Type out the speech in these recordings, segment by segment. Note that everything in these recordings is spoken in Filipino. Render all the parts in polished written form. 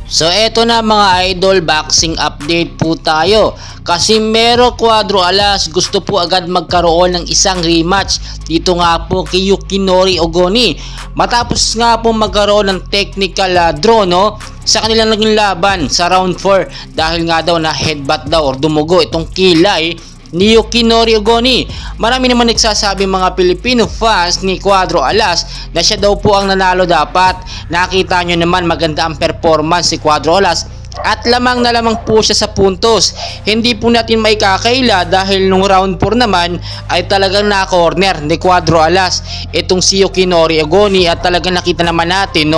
So eto na mga idol, boxing update po tayo. Casimero Cuadro Alas gusto po agad magkaroon ng isang rematch dito nga po kay Yukinori Ogoni. Matapos nga po magkaroon ng technical draw sa kanilang naging laban sa round 4 dahil nga daw na headbutt daw or dumugo itong kilay ni Yukinori Ogoni. Marami naman nagsasabi mga Pilipino fans ni Cuadro Alas na siya daw po ang nanalo dapat. Nakita nyo naman maganda ang performance si Cuadro Alas at lamang na lamang po siya sa puntos. Hindi po natin may kakaila dahil nung round 4 naman ay talagang na-corner ni Cuadro Alas itong si Yukinori Ogoni at talagang nakita naman natin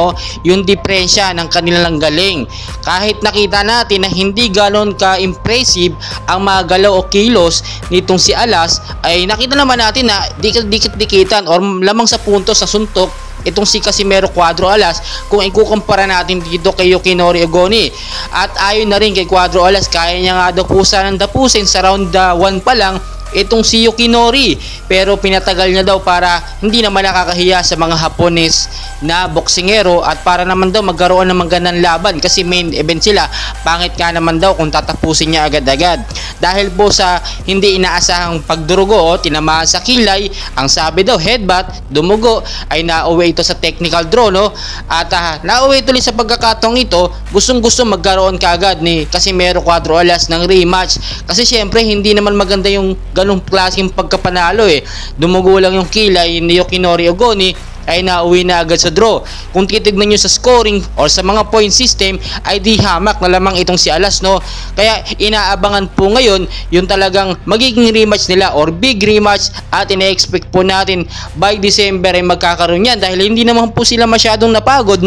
yung diferensya ng kanilang galing. Kahit nakita natin na hindi ganon ka-impressive ang mga galaw o kilos nitong si Alas, ay nakita naman natin na dikit-dikitan or lamang sa puntos sa suntok itong si Casimero Cuadro Alas kung ikukumpara natin dito kay Yukinori Ogoni. At ayon na rin kay Cuadro Alas, kaya niya nga daw po sanang tapusin sa round 1 pa lang itong si Yukinori, pero pinatagal niya daw para hindi naman nakakahiya sa mga Hapones na boksingero at para naman daw magkaroon ng magandang laban kasi main event sila. Pangit nga naman daw kung tatapusin niya agad-agad dahil po sa hindi inaasahang pagdurugo tinamaan sa kilay. Ang sabi daw headbutt, dumugo, ay nauwi ito sa technical draw at nauwi tuloy sa pagkakataong ito. Gustong-gusto magkaroon kaagad ni Casimero Cuadro Alas ng rematch kasi syempre hindi naman maganda yung ganong klaseng pagkapanalo Dumugo lang yung kilay ni Yukinori Ogoni ay nauwi na agad sa draw. Kung titignan nyo sa scoring or sa mga point system ay di hamak na lamang itong si Alas Kaya inaabangan po ngayon yung talagang magiging rematch nila or big rematch at ina-expect po natin by December ay magkakaroon yan dahil hindi naman po sila masyadong napagod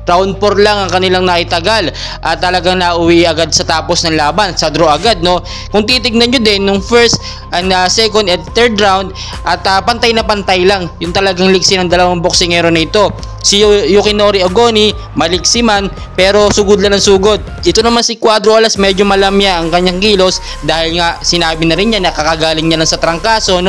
Round 4 lang ang kanilang naitagal at talagang nauwi agad sa tapos ng laban, sa draw agad Kung titignan nyo din nung first and second at third round at pantay na pantay lang yung talagang liksi ng dalawang boksingero na ito. Si Yukinori Ogoni maliksi man pero sugod lang ng sugod. Ito naman si Cuadro Alas medyo malamya ang kanyang kilos dahil nga sinabi na rin niya nakakagaling niya lang sa trangkaso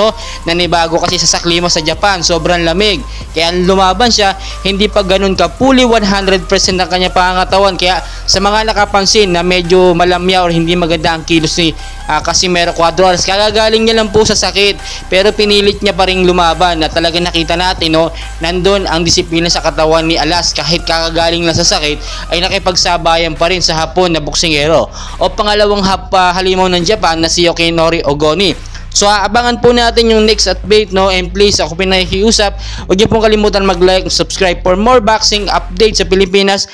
nanibago kasi sa saklima sa Japan, sobrang lamig. Kaya lumaban siya, hindi pa ganun ka fully 100% ng kanya pangangatawan. Kaya sa mga nakapansin na medyo malamya or hindi maganda ang kilos ni Casimero Cuadro Alas, kagagaling niya lang po sa sakit pero pinilit niya pa rin lumaban at talaga nakita natin nandun ang disiplina sa katawan ni Alas. Kahit kakagaling lang sa sakit ay nakipagsabayan pa rin sa Hapon na boksingero o pangalawang halimaw ng Japan na si Yukinori Ogoni. So abangan po natin yung next update and please ako pinakikiusap, huwag niyo pong kalimutan mag-like and subscribe for more boxing updates sa Pilipinas